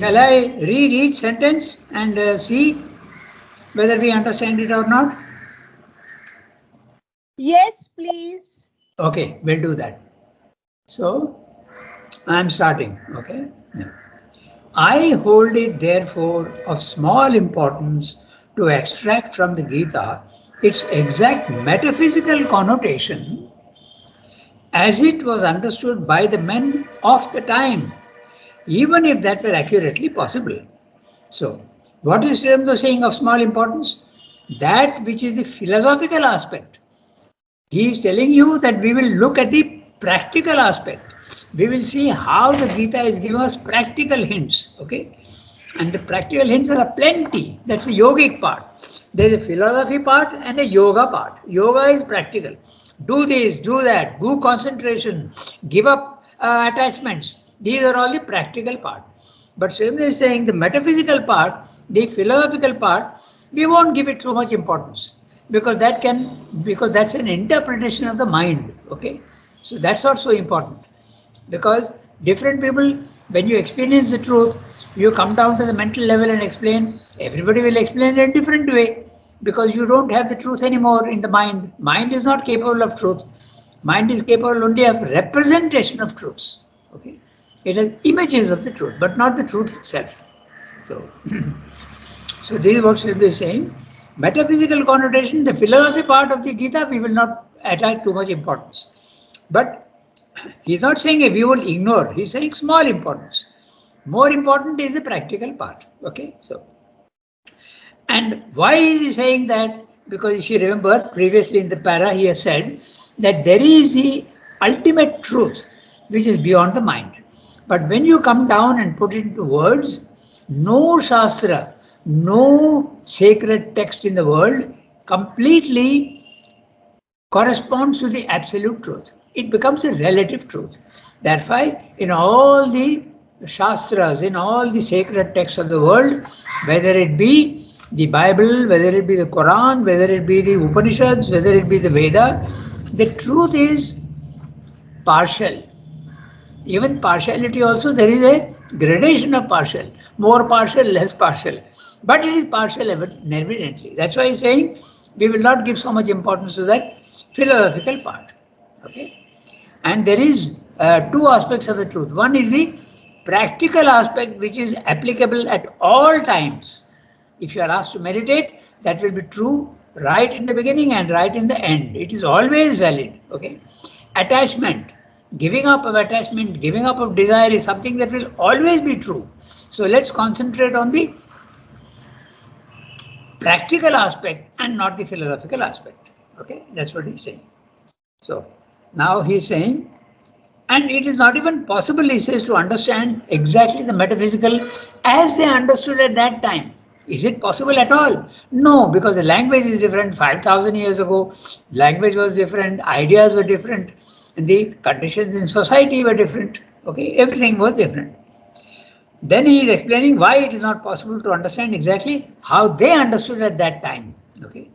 shall I read each sentence and see whether we understand it or not? Yes, please. Okay, we'll do that. So, I'm starting, okay? Now, I hold it therefore of small importance to extract from the Gita its exact metaphysical connotation as it was understood by the men of the time, even if that were accurately possible. So, what is Sri Aurobindo saying of small importance? That which is the philosophical aspect. He is telling you that we will look at the practical aspect. We will see how the Gita is giving us practical hints. Okay, and the practical hints are plenty. That's the yogic part. There is a philosophy part and a yoga part. Yoga is practical. Do this, do that, do concentration, give up attachments. These are all the practical part. But Srimad is saying the metaphysical part, the philosophical part, we won't give it too much importance because that's an interpretation of the mind. Okay, so that's not so important because different people, when you experience the truth, you come down to the mental level and explain. Everybody will explain in a different way because you don't have the truth anymore in the mind. Mind is not capable of truth. Mind is capable only of representation of truths. Okay, it has images of the truth, but not the truth itself. So, so this is what Sri is saying. Metaphysical connotation, the philosophy part of the Gita, we will not attach too much importance. But he's not saying we will ignore. He's saying small importance. More important is the practical part. Okay, so and why is he saying that? Because if you remember previously in the para, he has said that there is the ultimate truth which is beyond the mind. But when you come down and put it into words, no Shastra, no sacred text in the world completely corresponds to the absolute truth. It becomes a relative truth. Therefore, in all the Shastras, in all the sacred texts of the world, whether it be the Bible, whether it be the Quran, whether it be the Upanishads, whether it be the Veda, the truth is partial. Even partiality also, there is a gradation of partial, more partial, less partial. But it is partial evidently. That's why he's saying we will not give so much importance to that philosophical part. Okay. And there is two aspects of the truth. One is the practical aspect which is applicable at all times. If you are asked to meditate, that will be true right in the beginning and right in the end. It is always valid. Okay. Attachment, giving up of attachment, giving up of desire is something that will always be true. So let's concentrate on the practical aspect and not the philosophical aspect. Okay, that's what he's saying. So now he's saying, and it is not even possible, he says, to understand exactly the metaphysical as they understood at that time. Is it possible at all? No, because the language is different. 5,000 years ago, language was different, ideas were different, and the conditions in society were different. Okay, everything was different. Then he is explaining why it is not possible to understand exactly how they understood at that time. Okay,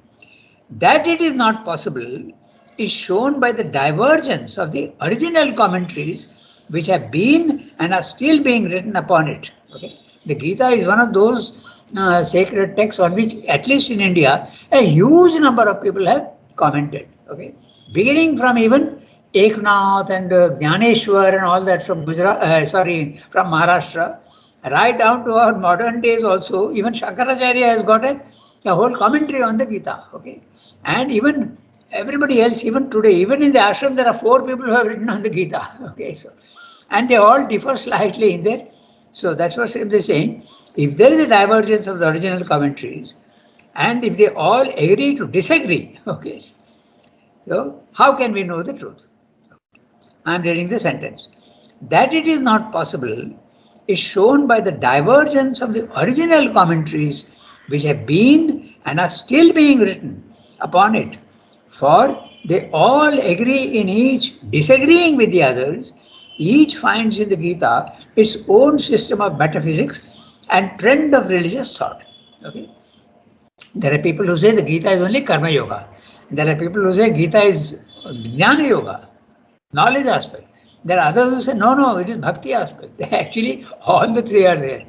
that it is not possible is shown by the divergence of the original commentaries which have been and are still being written upon it. Okay, the Gita is one of those sacred texts on which, at least in India, a huge number of people have commented. Okay, beginning from even Eknath and Jnaneshwar and all that from from Maharashtra, right down to our modern days also. Even Shankaracharya has got a whole commentary on the Gita. Okay, and even everybody else, even today, even in the ashram, there are 4 people who have written on the Gita. Okay, so and they all differ slightly in there. So that's what Srimad is saying. If there is a divergence of the original commentaries, and if they all agree to disagree, okay, so how can we know the truth? I am reading the sentence. That it is not possible is shown by the divergence of the original commentaries which have been and are still being written upon it. For they all agree in each disagreeing with the others. Each finds in the Gita its own system of metaphysics and trend of religious thought. Okay? There are people who say the Gita is only Karma Yoga. There are people who say Gita is Jnana Yoga, knowledge aspect. There are others who say no, it is Bhakti aspect. Actually, all the 3 are there.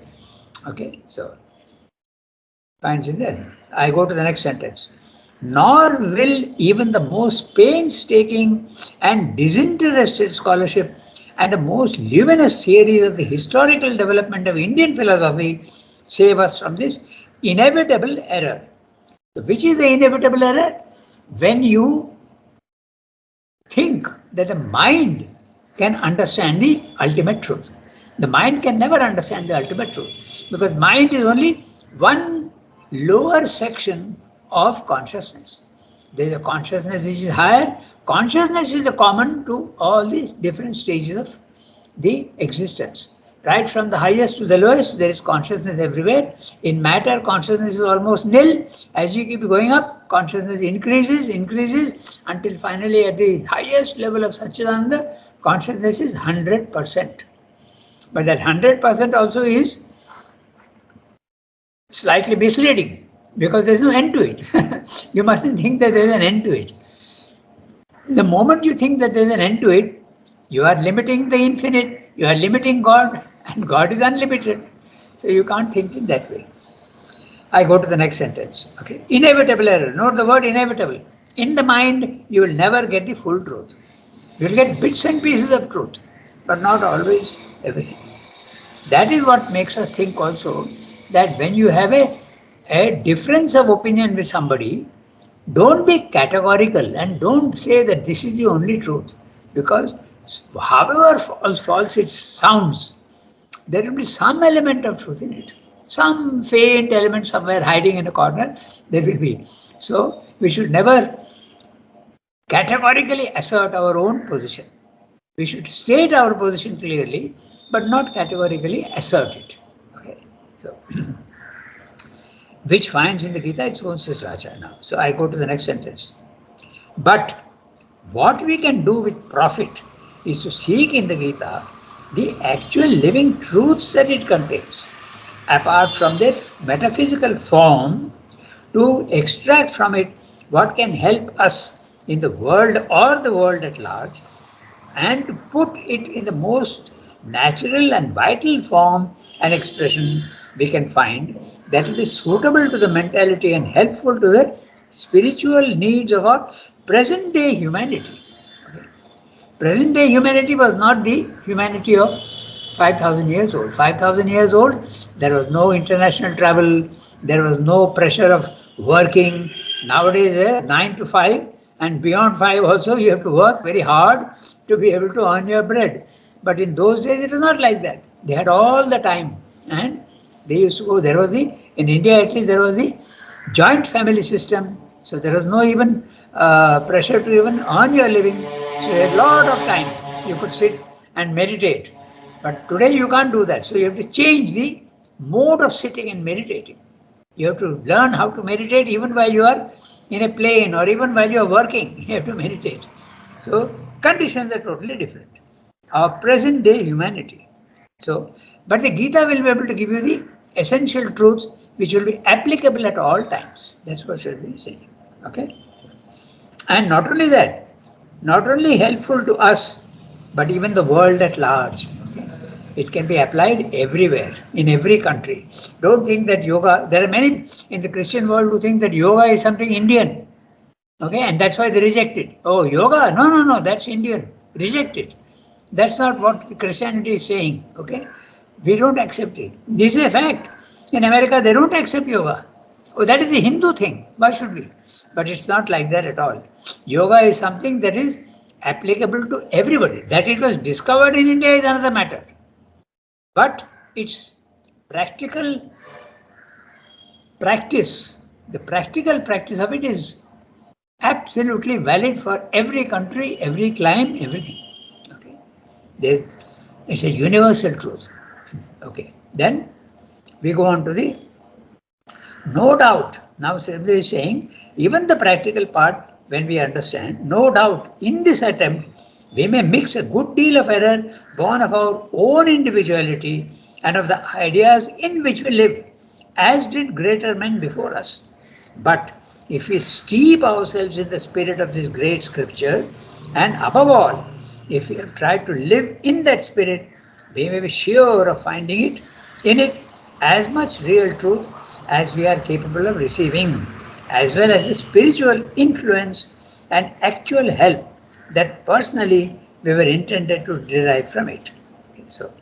Okay, so finds in there. I go to the next sentence. Nor will even the most painstaking and disinterested scholarship and the most luminous theories of the historical development of Indian philosophy save us from this inevitable error. So which is the inevitable error? When you think that the mind can understand the ultimate truth. The mind can never understand the ultimate truth because mind is only one lower section of consciousness. There is a consciousness which is higher. Consciousness is a common to all these different stages of the existence. Right from the highest to the lowest, there is consciousness everywhere. In matter, consciousness is almost nil. As you keep going up, consciousness increases until finally at the highest level of Satchidananda, consciousness is 100%. But that 100% also is slightly misleading because there's no end to it. You mustn't think that there's an end to it. The moment you think that there's an end to it, you are limiting the infinite, you are limiting God, and God is unlimited. So you can't think in that way. I go to the next sentence. Okay. Inevitable error. Note the word inevitable. In the mind, you will never get the full truth. You will get bits and pieces of truth, but not always everything. That is what makes us think also that when you have a difference of opinion with somebody, don't be categorical and don't say that this is the only truth because however false it sounds, there will be some element of truth in it. Some faint element somewhere hiding in a corner, there will be. So we should never categorically assert our own position. We should state our position clearly, but not categorically assert it. Okay. So, which finds in the Gita its own sister now. So I go to the next sentence. But what we can do with profit is to seek in the Gita the actual living truths that it contains, apart from their metaphysical form, to extract from it what can help us in the world or the world at large, and to put it in the most natural and vital form and expression we can find that will be suitable to the mentality and helpful to the spiritual needs of our present day humanity. Okay. Present day humanity was not the humanity of 5,000 years old. 5,000 years old, there was no international travel, there was no pressure of working. Nowadays, 9 to 5 and beyond 5 also, you have to work very hard to be able to earn your bread. But in those days, it was not like that. They had all the time and they used to go. There was in India at least, there was the joint family system. So there was no even pressure to even earn your living. So you had a lot of time. You could sit and meditate. But today you can't do that. So you have to change the mode of sitting and meditating. You have to learn how to meditate even while you are in a plane or even while you are working. You have to meditate. So conditions are totally different. Our present day humanity. So, but the Gita will be able to give you the essential truths which will be applicable at all times. That's what should be saying. Okay? And not only that, not only helpful to us, but even the world at large. Okay? It can be applied everywhere, in every country. Don't think that yoga, there are many in the Christian world who think that yoga is something Indian. Okay, and that's why they reject it. Oh, yoga? No, no, no, that's Indian. Reject it. That's not what Christianity is saying. Okay, we don't accept it. This is a fact. In America, they don't accept yoga. Oh, that is a Hindu thing. Why should we? But it's not like that at all. Yoga is something that is applicable to everybody. That it was discovered in India is another matter. But its practical practice, the practical practice of it is absolutely valid for every country, every clime, everything. Okay, There's, it's a universal truth. Okay, then we go on to the no doubt. Now Srila is saying even the practical part when we understand, no doubt in this attempt we may mix a good deal of error born of our own individuality and of the ideas in which we live, as did greater men before us. But if we steep ourselves in the spirit of this great scripture, and above all, if we have tried to live in that spirit, we may be sure of finding it in it as much real truth as we are capable of receiving, as well as the spiritual influence and actual help that personally we were intended to derive from it. So,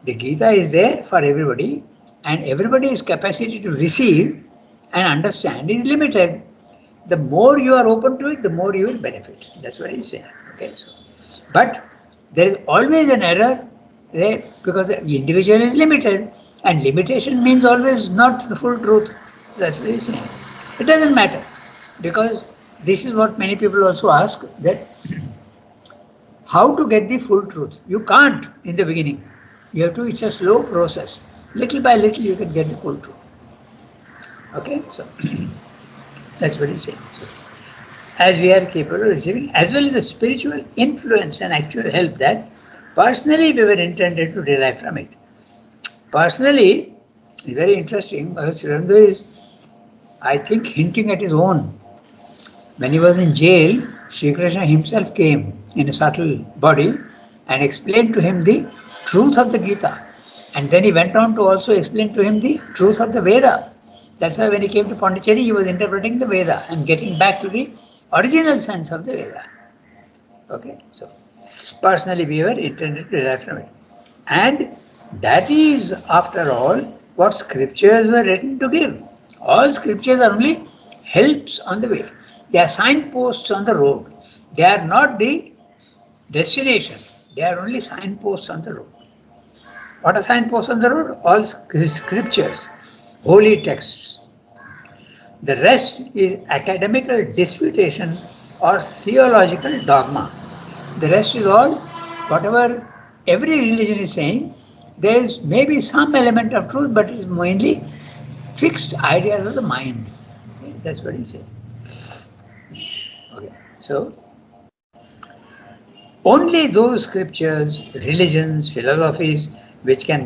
the Gita is there for everybody, and everybody's capacity to receive and understand is limited. The more you are open to it, the more you will benefit. That's what he's saying. Okay, so, but there is always an error there because the individual is limited, and limitation means always not the full truth. So that's what he's saying. It doesn't matter because this is what many people also ask, that how to get the full truth. You can't in the beginning. You have to. It's a slow process. Little by little, you can get the full truth. Okay, so that's what he's saying. So, as we are capable of receiving, as well as the spiritual influence and actual help that personally we were intended to derive from it. Personally, it's very interesting because Randu is, I think, hinting at his own. When he was in jail, Sri Krishna himself came in a subtle body and explained to him the truth of the Gita. And then he went on to also explain to him the truth of the Veda. That's why when he came to Pondicherry, he was interpreting the Veda and getting back to the original sense of the Veda. Okay, so personally we were intended to derive from it. And that is, after all, what scriptures were written to give. All scriptures are only helps on the way. They are signposts on the road. They are not the destination. They are only signposts on the road. What are signposts on the road? All scriptures, holy texts. The rest is academical disputation or theological dogma. The rest is all, whatever every religion is saying, there is maybe some element of truth, but it's mainly fixed ideas of the mind. Okay, that's what he's saying. Okay, so only those scriptures, religions, philosophies which can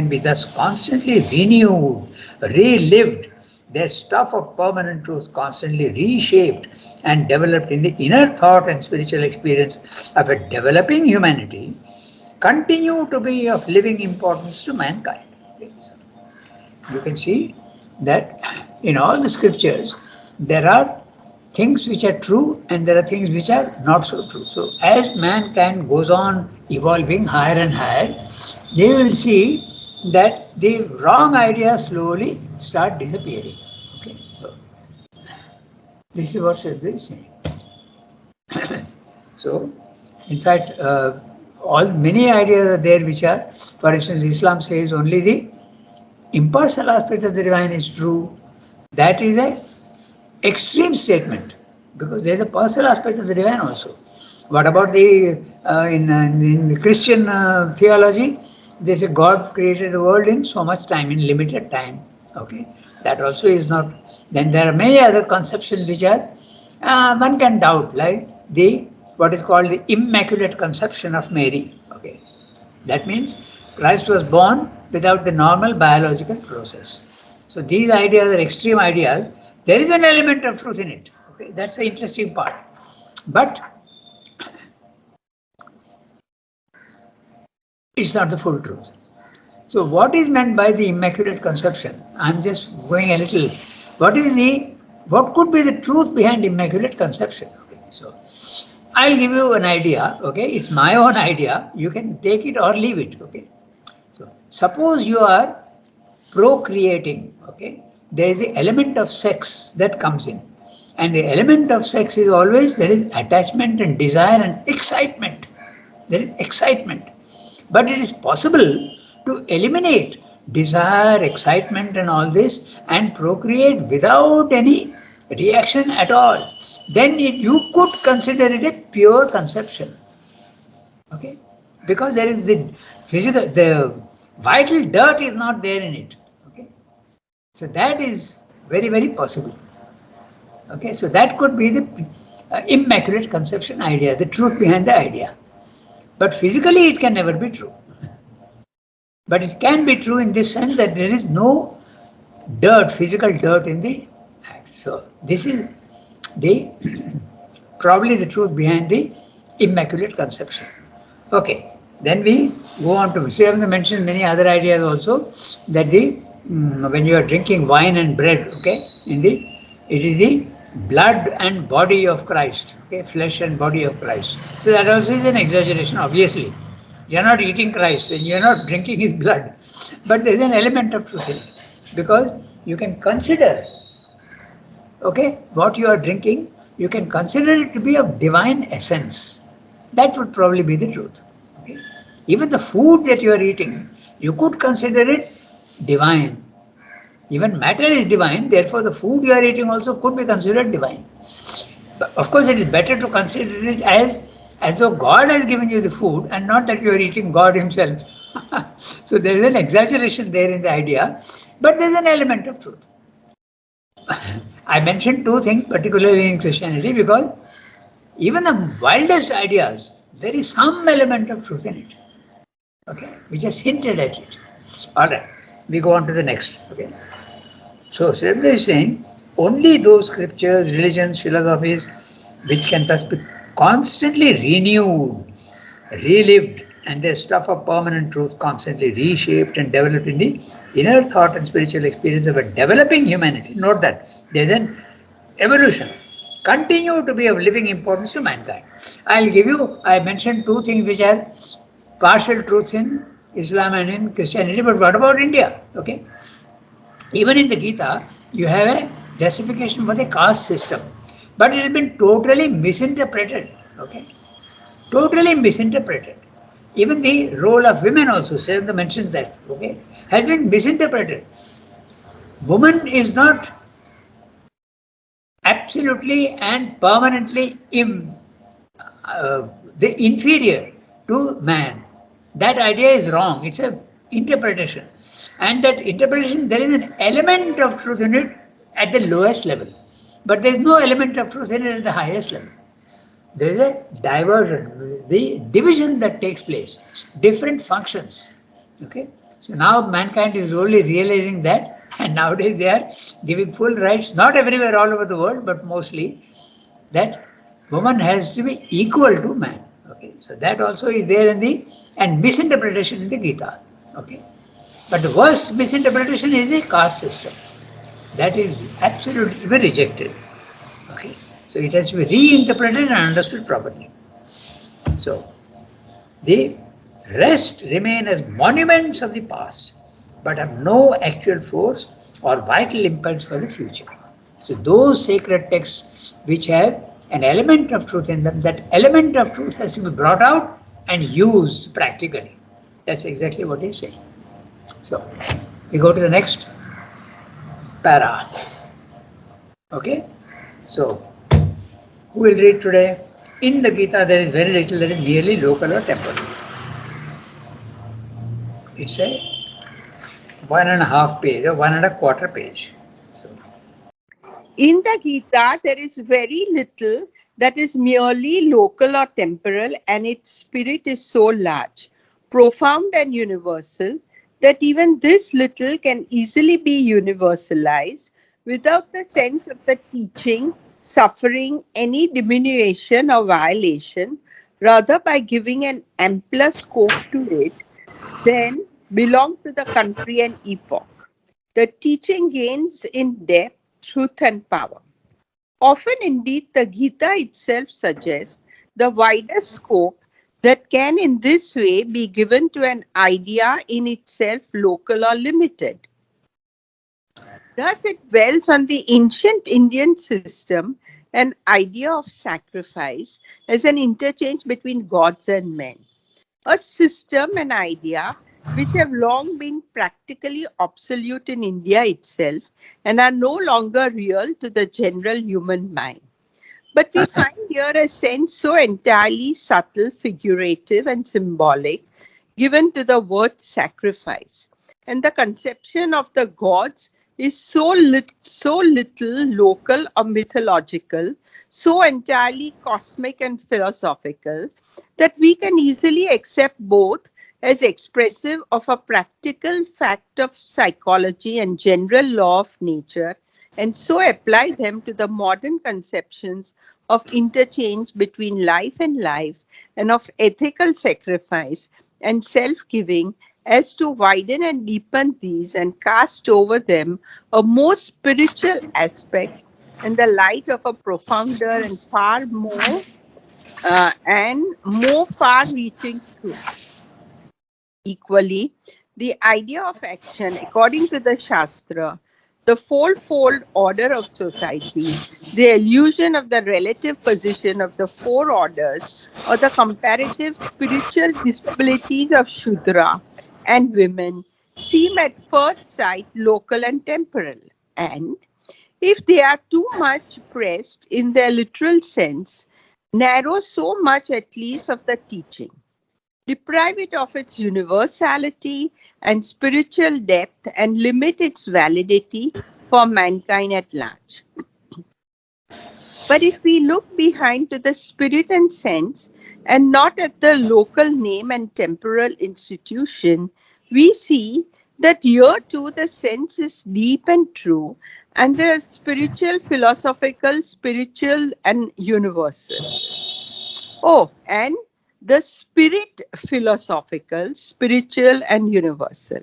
be thus constantly renewed, relived, their stuff of permanent truth constantly reshaped and developed in the inner thought and spiritual experience of a developing humanity, continue to be of living importance to mankind. You can see that in all the scriptures there are things which are true and there are things which are not so true. So as mankind goes on evolving higher and higher, they will see that the wrong ideas slowly start disappearing. Okay, so this is what Shadri is saying. So, in fact, all many ideas are there which are, for instance, Islam says only the impersonal aspect of the divine is true. That is a extreme statement because there is a personal aspect of the divine also. What about the in the Christian theology? They say God created the world in so much time, in limited time. Okay, that also is not. Then there are many other conceptions which are one can doubt, like the what is called the Immaculate Conception of Mary. Okay, that means Christ was born without the normal biological process. So these ideas are extreme ideas. There is an element of truth in it. Okay, that's the interesting part. But it's not the full truth. So what is meant by the Immaculate Conception? I'm just going a little. What could be the truth behind Immaculate Conception? Okay, so I'll give you an idea. Okay, it's my own idea. You can take it or leave it. Okay, so suppose you are procreating. Okay, there is the element of sex that comes in, and the element of sex is always there is attachment and desire and excitement. There is excitement. But it is possible to eliminate desire, excitement and all this and procreate without any reaction at all. Then you could consider it a pure conception. Okay? Because there is the vital dirt is not there in it. Okay? So that is very, very possible. Okay? So that could be the immaculate conception idea, the truth behind the idea. But physically it can never be true. But it can be true in this sense that there is no dirt, physical dirt in the act. So this is the probably the truth behind the Immaculate Conception. Okay. Then we go on to, we have mentioned many other ideas also, that the when you are drinking wine and bread, okay, in the it is the blood and body of Christ, okay, flesh and body of Christ. So that also is an exaggeration, obviously. You are not eating Christ and you are not drinking his blood, but there is an element of truth in it, because you can consider, okay, what you are drinking, you can consider it to be of divine essence. That would probably be the truth. Okay? Even the food that you are eating, you could consider it divine. Even matter is divine, therefore the food you are eating also could be considered divine. But of course, it is better to consider it as though God has given you the food and not that you are eating God Himself. So there is an exaggeration there in the idea, but there is an element of truth. I mentioned two things, particularly in Christianity, because even the wildest ideas, there is some element of truth in it. Okay, we just hinted at it. All right, we go on to the next. Okay, so Srila is saying only those scriptures, religions, philosophies which can thus be constantly renewed, relived, and their stuff of permanent truth constantly reshaped and developed in the inner thought and spiritual experience of a developing humanity. Note that there's an evolution continue to be of living importance to mankind. I'll give you, I mentioned two things which are partial truths in Islam and in Christianity, but what about India? Okay. Even in the Gita, you have a justification for the caste system, but it has been totally misinterpreted. Okay. Totally misinterpreted. Even the role of women also, Sayadaw mentions that, okay, has been misinterpreted. Woman is not absolutely and permanently uh, the inferior to man. That idea is wrong. It's a interpretation, and that interpretation, there is an element of truth in it at the lowest level, but there is no element of truth in it at the highest level. There is a diversion, the division that takes place, different functions. Okay, so now mankind is only realizing that, and nowadays they are giving full rights, not everywhere all over the world, but mostly, that woman has to be equal to man. Okay, so that also is there in the, and misinterpretation in the Gita. Okay, but the worst misinterpretation is the caste system. That is absolutely to be rejected. Okay, so it has to be reinterpreted and understood properly. So the rest remain as monuments of the past, but have no actual force or vital impulse for the future. So those sacred texts which have an element of truth in them, that element of truth has to be brought out and used practically. That's exactly what he's saying. So we go to the next para. Okay? So who will read today? In the Gita, there is very little that is merely local or temporal. It's a 1.5 page or 1.25 page. So, In the Gita, there is very little that is merely local or temporal, and its spirit is so large, profound, and universal that even this little can easily be universalized without the sense of the teaching suffering any diminution or violation, rather by giving an ampler scope to it than belong to the country and epoch. The teaching gains in depth, truth, and power. Often, indeed, the Gita itself suggests the wider scope that can, in this way, be given to an idea in itself local or limited. Thus, it dwells on the ancient Indian system, an idea of sacrifice as an interchange between gods and men. A system and idea which have long been practically obsolete in India itself and are no longer real to the general human mind. But we find here a sense so entirely subtle, figurative, and symbolic given to the word sacrifice. And the conception of the gods is so little local or mythological, so entirely cosmic and philosophical, that we can easily accept both as expressive of a practical fact of psychology and general law of nature, and so apply them to the modern conceptions of interchange between life and life and of ethical sacrifice and self-giving as to widen and deepen these and cast over them a more spiritual aspect in the light of a profounder and more far-reaching truth. Equally, the idea of action, according to the Shastra, the fourfold order of society, the illusion of the relative position of the four orders, or the comparative spiritual disabilities of Shudra and women, seem at first sight local and temporal. And if they are too much pressed in their literal sense, narrow so much at least of the teaching, deprive it of its universality and spiritual depth, and limit its validity for mankind at large. But if we look behind to the spirit and sense, and not at the local name and temporal institution, we see that here too the sense is deep and true, and the spiritual, philosophical, spiritual, and universal. Oh, and the spirit, philosophical, spiritual, and universal.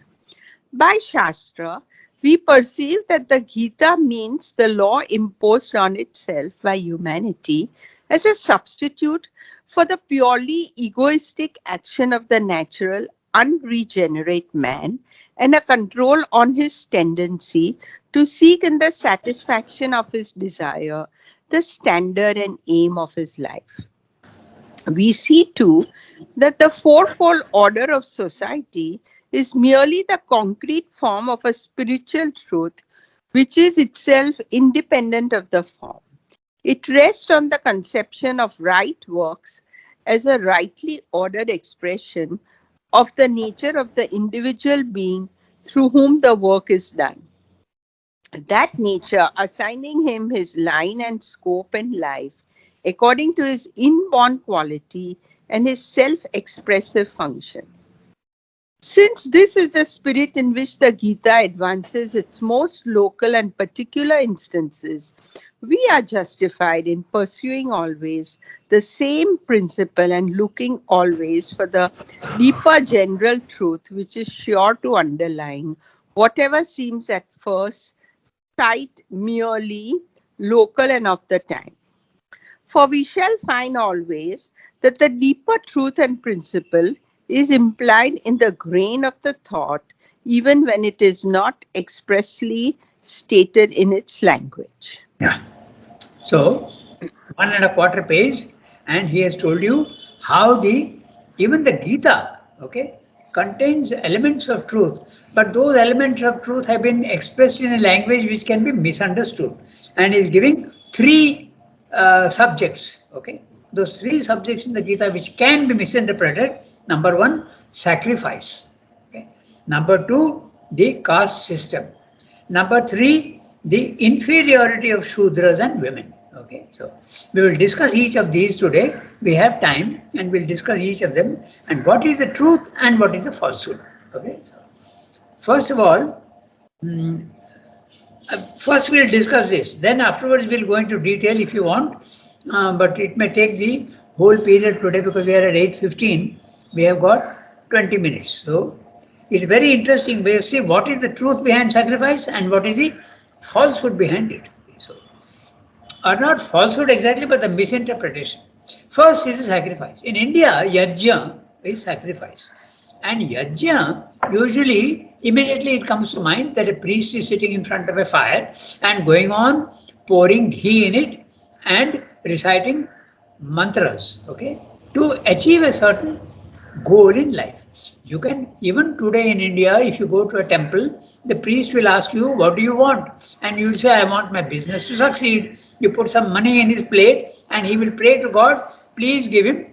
By Shastra, we perceive that the Gita means the law imposed on itself by humanity as a substitute for the purely egoistic action of the natural, unregenerate man, and a control on his tendency to seek in the satisfaction of his desire the standard and aim of his life. We see too that the fourfold order of society is merely the concrete form of a spiritual truth which is itself independent of the form. It rests on the conception of right works as a rightly ordered expression of the nature of the individual being through whom the work is done. That nature assigning him his line and scope in life according to his inborn quality and his self-expressive function. Since this is the spirit in which the Gita advances its most local and particular instances, we are justified in pursuing always the same principle and looking always for the deeper general truth which is sure to underline whatever seems at first sight merely local and of the time. For we shall find always that the deeper truth and principle is implied in the grain of the thought, even when it is not expressly stated in its language. Yeah. So, 1.25 page, and he has told you how even the Gita, okay, contains elements of truth, but those elements of truth have been expressed in a language which can be misunderstood, and is giving three subjects, okay. Those three subjects in the Gita which can be misinterpreted. Number one, sacrifice. Okay. Number two, the caste system. Number three, the inferiority of Shudras and women. Okay, so we will discuss each of these today. We have time and we'll discuss each of them and what is the truth and what is the falsehood. Okay, so first of all, first we'll discuss this. Then afterwards we'll go into detail if you want, but it may take the whole period today because we are at 8:15. We have got 20 minutes. So it's very interesting. We see what is the truth behind sacrifice and what is the falsehood behind it. So, or not falsehood exactly, but the misinterpretation. First is the sacrifice. In India, yajna is sacrifice. And yajna, usually, immediately it comes to mind that a priest is sitting in front of a fire and going on pouring ghee in it and reciting mantras, okay, to achieve a certain goal in life. You can, even today in India, if you go to a temple, the priest will ask you, what do you want? And you will say, I want my business to succeed. You put some money in his plate and he will pray to God, please give him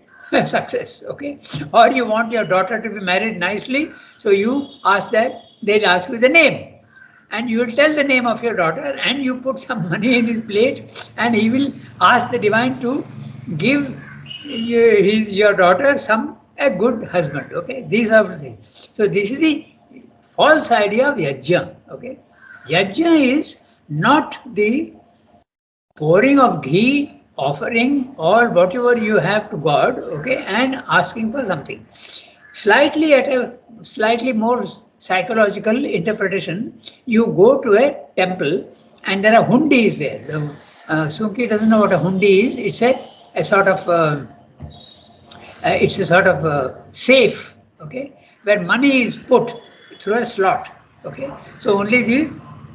success, okay? Or you want your daughter to be married nicely, so you ask that, they'll ask you the name. And you will tell the name of your daughter and you put some money in his plate and he will ask the divine to give your daughter a good husband. Okay, these are the things. So this is the false idea of yajna. Okay, yajna is not the pouring of ghee, offering or whatever you have to God. Okay, and asking for something. Slightly at a slightly more psychological interpretation, you go to a temple and there are hundis there. Sunki doesn't know what a hundi is. A sort of it's a sort of safe, okay, where money is put through a slot, okay. So only the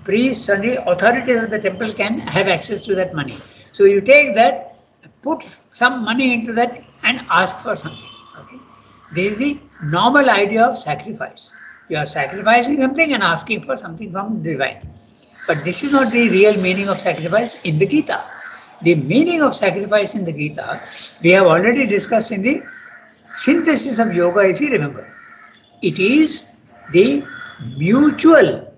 priests and the authorities of the temple can have access to that money. So you take that, put some money into that, and ask for something, okay. This is the normal idea of sacrifice. You are sacrificing something and asking for something from the divine. But this is not the real meaning of sacrifice in the Gita. The meaning of sacrifice in the Gita, we have already discussed in the synthesis of yoga, if you remember. It is the mutual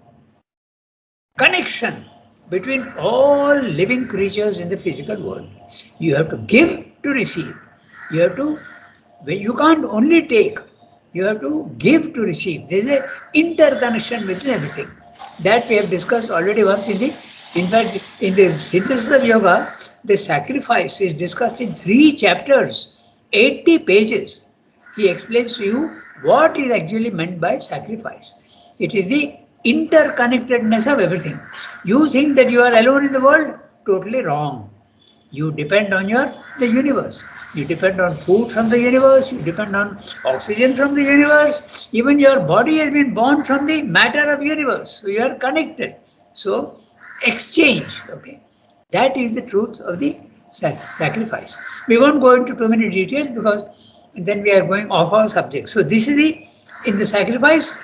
connection between all living creatures in the physical world. You have to give to receive. You have to, you can't only take, you have to give to receive. There is an interconnection between everything. That we have discussed already once in fact, in the synthesis of yoga, the sacrifice is discussed in 3 chapters, 80 pages. He explains to you what is actually meant by sacrifice. It is the interconnectedness of everything. You think that you are alone in the world? Totally wrong. You depend on the universe. You depend on food from the universe. You depend on oxygen from the universe. Even your body has been born from the matter of universe. So you are connected. So exchange. Okay, that is the truth of the sacrifice. We won't go into too many details because then we are going off our subject. So this is in the sacrifice,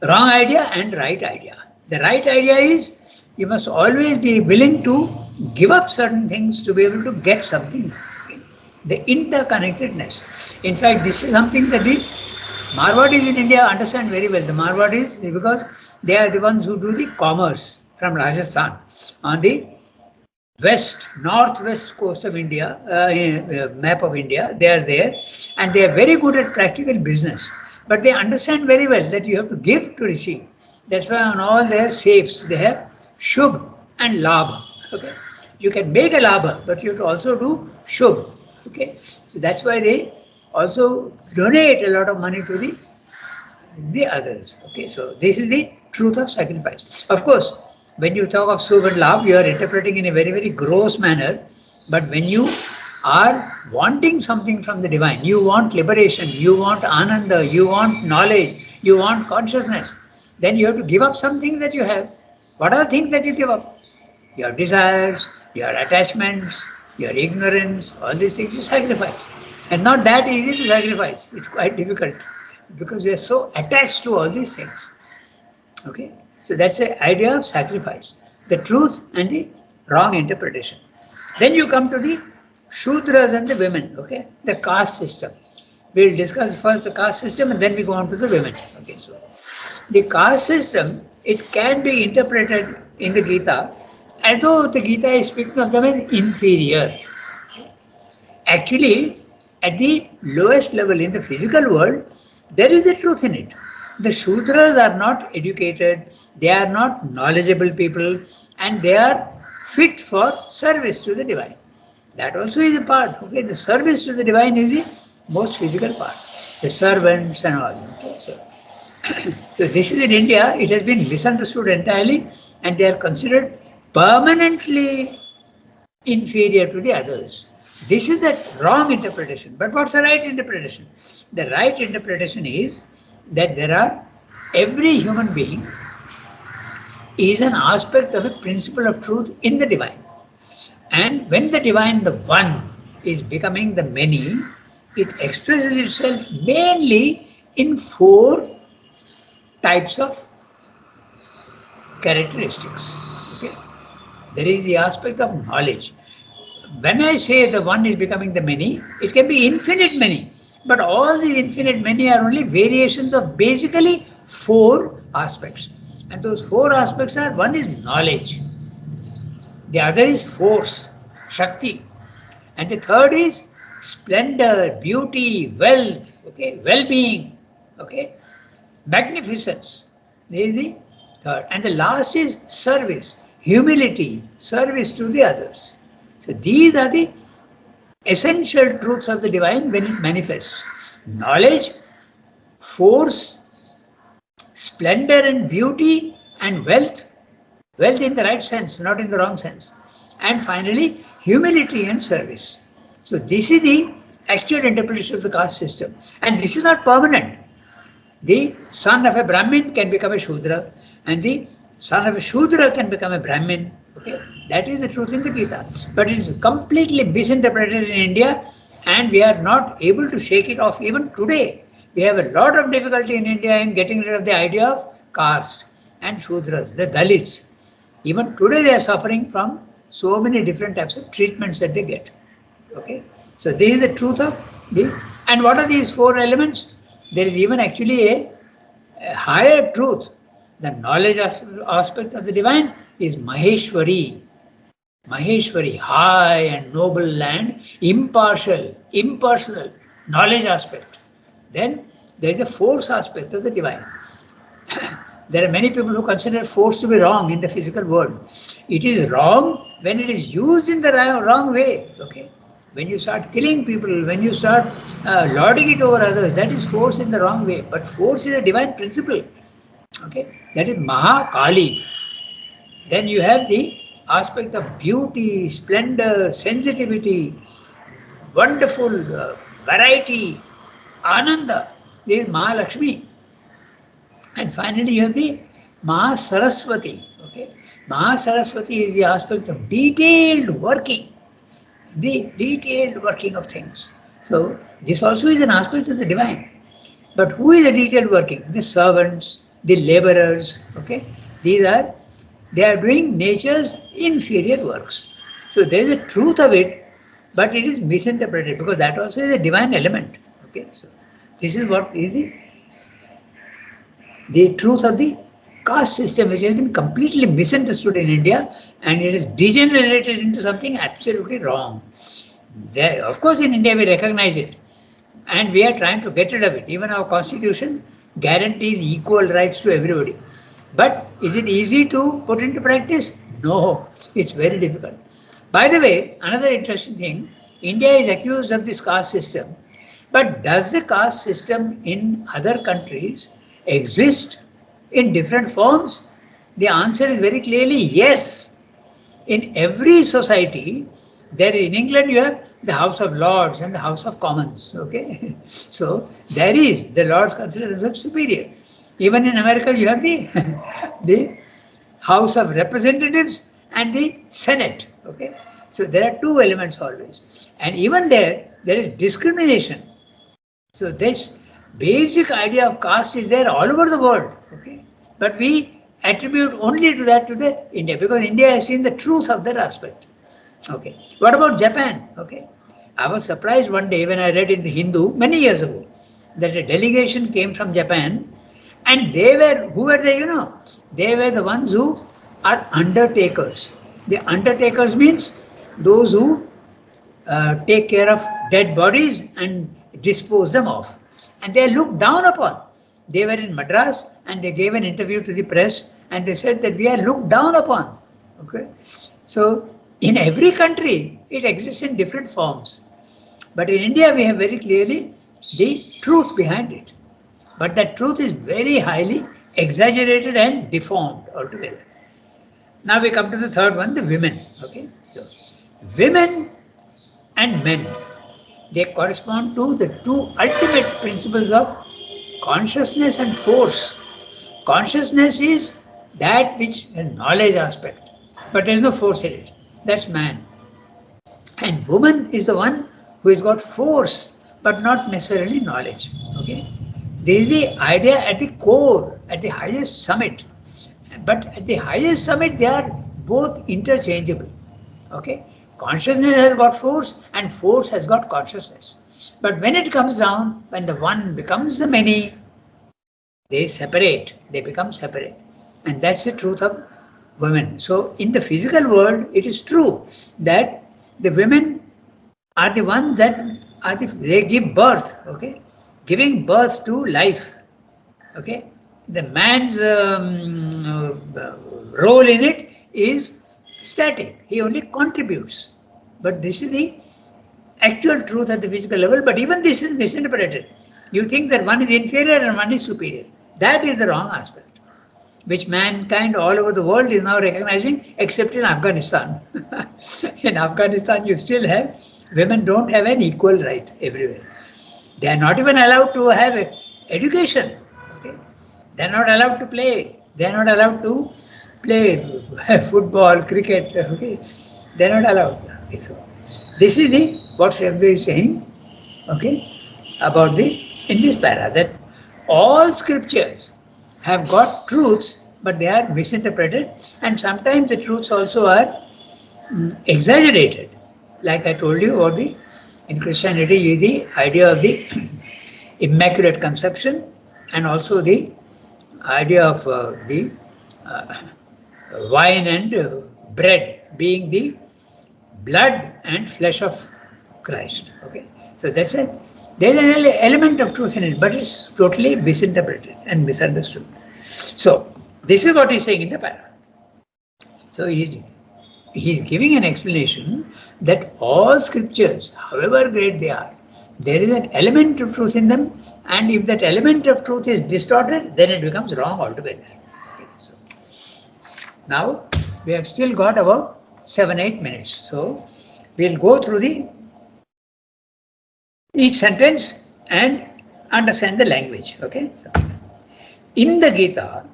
wrong idea and right idea. The right idea is you must always be willing to give up certain things to be able to get something. Okay? The interconnectedness. In fact, this is something that the Marwadis in India understand very well. The Marwadis, because they are the ones who do the commerce from Rajasthan on the northwest coast of India, map of India. They are there and they are very good at practical business. But they understand very well that you have to give to receive. That's why on all their safes they have Shubh and Labh. Okay, you can make a Labha, but you have to also do Shubh. Okay, so that's why they also donate a lot of money to the others. Okay, so this is the truth of sacrifice. Of course, when you talk of Shubh and Labh, you are interpreting in a very, very gross manner. But when you are wanting something from the divine, you want liberation, you want ananda, you want knowledge, you want consciousness, then you have to give up some things that you have. What are the things that you give up? Your desires, your attachments, your ignorance, all these things you sacrifice. And not that easy to sacrifice. It's quite difficult because we are so attached to all these things. Okay, so that's the idea of sacrifice, the truth and the wrong interpretation. Then you come to the Shudras and the women, okay, the caste system. We'll discuss first the caste system and then we go on to the women. Okay, so the caste system, it can be interpreted in the Gita as though the Gita is speaking of them as inferior. Actually, at the lowest level in the physical world, there is a truth in it. The Shudras are not educated, they are not knowledgeable people, and they are fit for service to the divine. That also is a part. Okay, the service to the divine is the most physical part. The servants and all. Okay, so this is in India, it has been misunderstood entirely, and they are considered permanently inferior to the others. This is a wrong interpretation. But what's the right interpretation? The right interpretation is that every human being is an aspect of a principle of truth in the divine. And when the divine, the one, is becoming the many, it expresses itself mainly in 4 types of characteristics. Okay? There is the aspect of knowledge. When I say the one is becoming the many, it can be infinite many. But all the infinite many are only variations of basically 4 aspects. And those 4 aspects are, one is knowledge. The other is force, Shakti. And the third is splendor, beauty, wealth, okay, well-being, okay, magnificence. This is the third. And the last is service, humility, service to the others. So these are the essential truths of the divine when it manifests. knowledge, force, splendor and beauty, and wealth. Wealth in the right sense, not in the wrong sense. And finally, humility and service. So this is the actual interpretation of the caste system. And this is not permanent. The son of a Brahmin can become a Shudra, and the son of a Shudra can become a Brahmin. Okay? That is the truth in the Gita. But it is completely misinterpreted in India, and we are not able to shake it off even today. We have a lot of difficulty in India in getting rid of the idea of caste and Shudras, the Dalits. Even today they are suffering from so many different types of treatments that they get. Okay, so this is the truth of the. And what are these four elements? There is even actually a higher truth. The knowledge aspect of the divine is Maheshwari. Maheshwari, high and noble land, impartial, impersonal, knowledge aspect. Then there is a force aspect of the divine. There are many people who consider force to be wrong in the physical world. It is wrong when it is used in the wrong way. Okay, when you start killing people, when you start lording it over others, that is force in the wrong way. But force is a divine principle. Okay, that is Mahakali. Then you have the aspect of beauty, splendor, sensitivity, wonderful variety, Ananda. This is Mahalakshmi. And finally, you have the Mahasaraswati. Okay, Mahasaraswati is the aspect of detailed working, the detailed working of things. So this also is an aspect of the divine. But who is the detailed working? The servants, the laborers. Okay, they are doing nature's inferior works. So there is a truth of it, but it is misinterpreted because that also is a divine element. Okay, so this is what is the truth of the caste system, which has been completely misunderstood in India, and it is degenerated into something absolutely wrong. There, of course, in India we recognize it, and we are trying to get rid of it. Even our constitution guarantees equal rights to everybody. But is it easy to put into practice? No, it's very difficult. By the way, another interesting thing, India is accused of this caste system. But does the caste system in other countries exist in different forms? The answer is very clearly yes. In every society, in England you have the House of Lords and the House of Commons. Okay, so there is the Lords considered themselves superior. Even in America, you have the the House of Representatives and the Senate. Okay, so there are two elements always, and even there is discrimination. So this basic idea of caste is there all over the world. Okay, but we attribute only to that to the India because India has seen the truth of that aspect. Okay, what about Japan? Okay, I was surprised one day when I read in the Hindu many years ago that a delegation came from Japan, and who were they? They were the ones who are undertakers. The undertakers means those who take care of dead bodies and dispose them off. And they are looked down upon. They were in Madras and they gave an interview to the press and they said that we are looked down upon. Okay, so in every country it exists in different forms, but in India we have very clearly the truth behind it. But that truth is very highly exaggerated and deformed altogether. Now we come to the third one, the women. Okay, so women and men, they correspond to the two ultimate principles of consciousness and force. Consciousness is that which a knowledge aspect, but there is no force in it. That's man. And woman is the one who has got force, but not necessarily knowledge. Okay, there is the idea at the core, at the highest summit. But at the highest summit, they are both interchangeable. Okay, consciousness has got force, and force has got consciousness. But when it comes down, when the one becomes the many, they separate. They become separate, and that's the truth of women. So in the physical world, it is true that the women are the ones that they give birth. Okay, giving birth to life. Okay, the man's role in it is static. He only contributes. But this is the actual truth at the physical level. But even this is misinterpreted. you think that one is inferior and one is superior. That is the wrong aspect, which mankind all over the world is now recognizing, except in Afghanistan. In Afghanistan, you still have women don't have an equal right everywhere. They are not even allowed to have education. Okay? They are not allowed to play. They are not allowed to play football, cricket. Okay? They are not allowed. Okay, so this is the what Shabda is saying. Okay, about the in this para that all scriptures have got truths, but they are misinterpreted, and sometimes the truths also are exaggerated. Like I told you about the in Christianity, the idea of the immaculate conception, and also the idea of the uh, wine and bread being the blood and flesh of Christ. Okay, so that's it. There's an element of truth in it, but it's totally misinterpreted and misunderstood. So this is what he's saying in the para. So he's giving an explanation that all scriptures, however great they are, there is an element of truth in them, and if that element of truth is distorted, then it becomes wrong altogether. Okay, so now we have still got about 7-8 minutes. So we'll go through the each sentence and understand the language. Okay. So, in the Gita,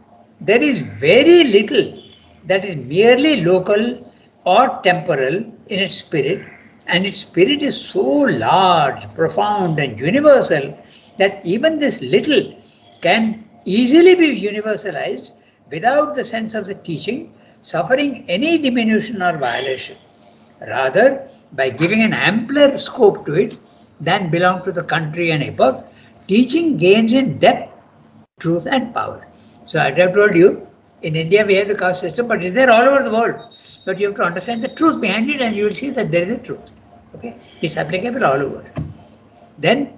there is very little that is merely local or temporal in its spirit, and its spirit is so large, profound, and universal that even this little can easily be universalized without the sense of the teaching suffering any diminution or violation. Rather, by giving an ampler scope to it than belong to the country and epoch, teaching gains in depth, truth, and power. So, I have told you, in India we have the caste system, but it's there all over the world. But you have to understand the truth behind it, and you will see that there is a truth. Okay, it's applicable all over. Then,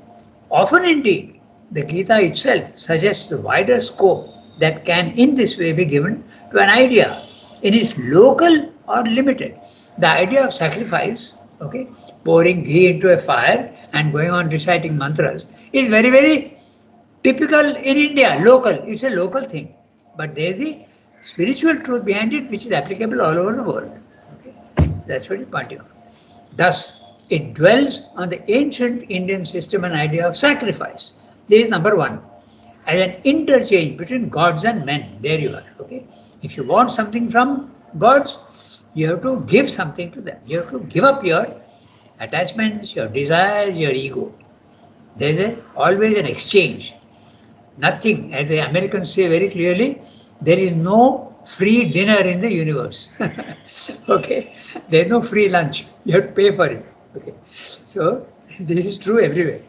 often indeed, the Gita itself suggests the wider scope that can in this way be given to an idea in its local or limited. The idea of sacrifice, okay, pouring ghee into a fire and going on reciting mantras is very, very typical in India, local. It's a local thing. But there is a spiritual truth behind it which is applicable all over the world. Okay? That's what he's pointing out. Thus, it dwells on the ancient Indian system and idea of sacrifice. This is number one. As an interchange between gods and men. There you are. Okay. If you want something from gods, you have to give something to them. You have to give up your attachments, your desires, your ego. There's always an exchange. Nothing, as the Americans say very clearly, there is no free dinner in the universe. Okay, there is no free lunch. You have to pay for it. Okay, so this is true everywhere.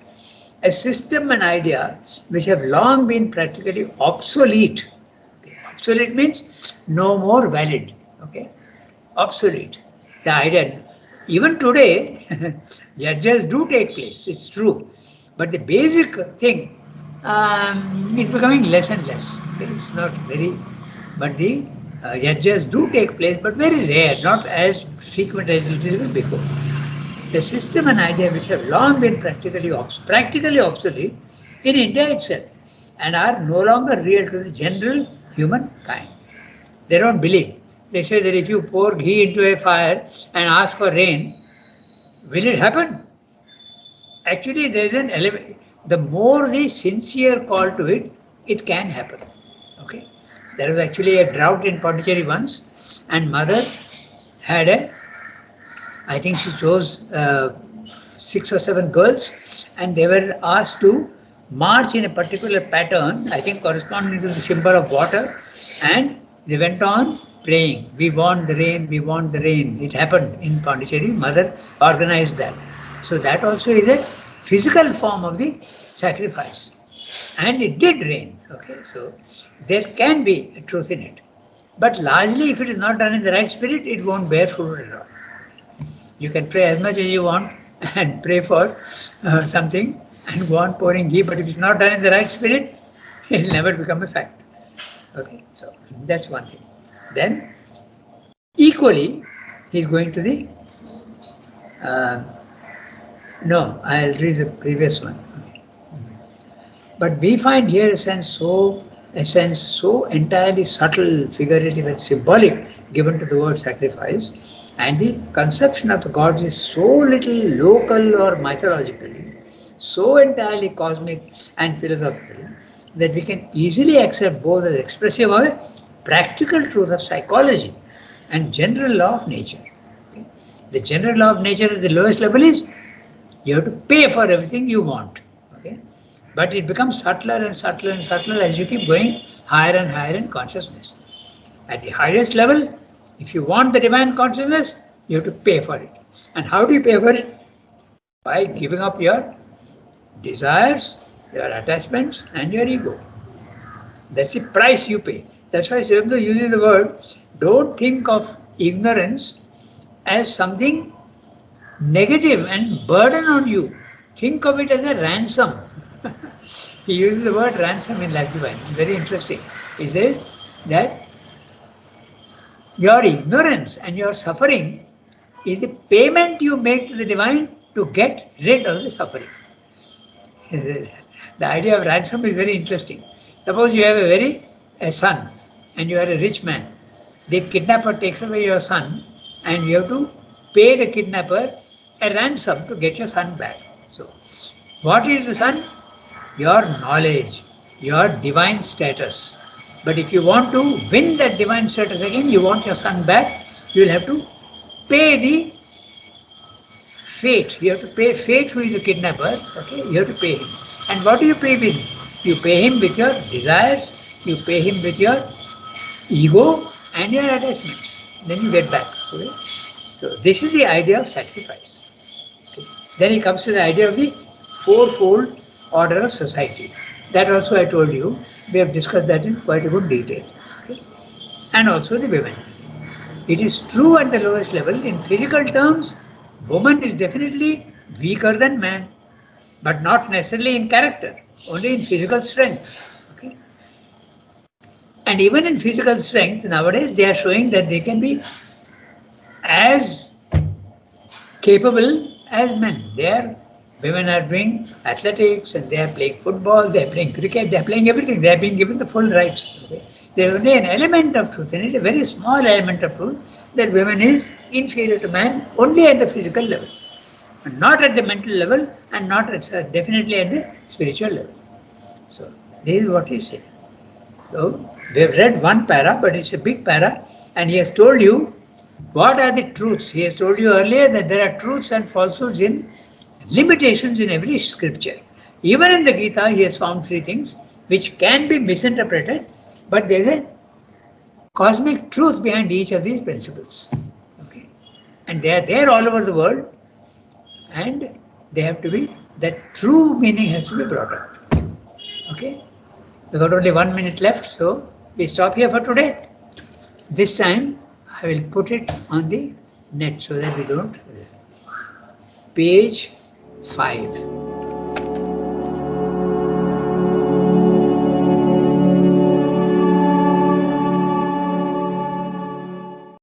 A system and idea which have long been practically obsolete. Obsolete means no more valid. Okay, obsolete. The idea, even today, yajnas do take place. It's true, but the basic thing, it's becoming less and less. Okay? It's not very, but the yajnas do take place, but very rare, not as frequent as it was before. The system and idea which have long been practically obsolete in India itself and are no longer real to the general humankind. They don't believe. They say that if you pour ghee into a fire and ask for rain, will it happen? Actually, there is an element. The more the sincere call to it, it can happen. Okay. There was actually a drought in Pondicherry once, and mother had I think she chose 6 or 7 girls, and they were asked to march in a particular pattern, I think corresponding to the symbol of water, and they went on praying. We want the rain, we want the rain. It happened in Pondicherry. Mother organized that. So that also is a physical form of the sacrifice. And it did rain. Okay, so there can be a truth in it. But largely, if it is not done in the right spirit, it won't bear fruit at all. You can pray as much as you want and pray for something and go on pouring ghee, but if it's not done in the right spirit, it will never become a fact. Okay, so that's one thing. Then, equally, he's going to the. No, I'll read the previous one. Okay. But we find here a sense so entirely subtle, figurative, and symbolic given to the word sacrifice, and the conception of the gods is so little local or mythological, so entirely cosmic and philosophical, that we can easily accept both as expressive of a practical truth of psychology and general law of nature. Okay? The general law of nature at the lowest level is you have to pay for everything you want. Okay? But it becomes subtler and subtler and subtler as you keep going higher and higher in consciousness. At the highest level, if you want the divine consciousness, you have to pay for it. And how do you pay for it? By giving up your desires, your attachments, and your ego. That's the price you pay. That's why Sri Aurobindo uses the word, don't think of ignorance as something negative and burden on you. Think of it as a ransom. He uses the word ransom in Life Divine. Very interesting. He says that your ignorance and your suffering is the payment you make to the divine to get rid of the suffering. The idea of ransom is very interesting. Suppose you have a son and you are a rich man. The kidnapper takes away your son and you have to pay the kidnapper a ransom to get your son back. So, what is the son? Your knowledge, your divine status. But if you want to win that divine status again, you want your son back, you will have to pay the fate. You have to pay fate, who is the kidnapper. Okay, you have to pay him. And what do you pay with? You pay him with your desires, you pay him with your ego and your attachments. Then you get back. Okay? So this is the idea of sacrifice. Okay. Then he comes to the idea of the fourfold order of society. That also I told you. We have discussed that in quite a good detail. Okay. And also the women. It is true at the lowest level. In physical terms, woman is definitely weaker than man, but not necessarily in character, only in physical strength. Okay? And even in physical strength, nowadays they are showing that they can be as capable as men. Women are doing athletics and they are playing football, they are playing cricket, they are playing everything. They are being given the full rights. Okay? There is only an element of truth, and it is a very small element of truth, that women is inferior to man only at the physical level, and not at the mental level, and not definitely at the spiritual level. So this is what he said. So we have read one para, but it's a big para, and he has told you what are the truths. He has told you earlier that there are truths and falsehoods in limitations in every scripture. Even in the Gita, he has found three things which can be misinterpreted, but there is a cosmic truth behind each of these principles. Okay? And they are there all over the world, and they have to be, that true meaning has to be brought out. Okay? We got only 1 minute left, so we stop here for today. This time I will put it on the net so that we don't. Page 5.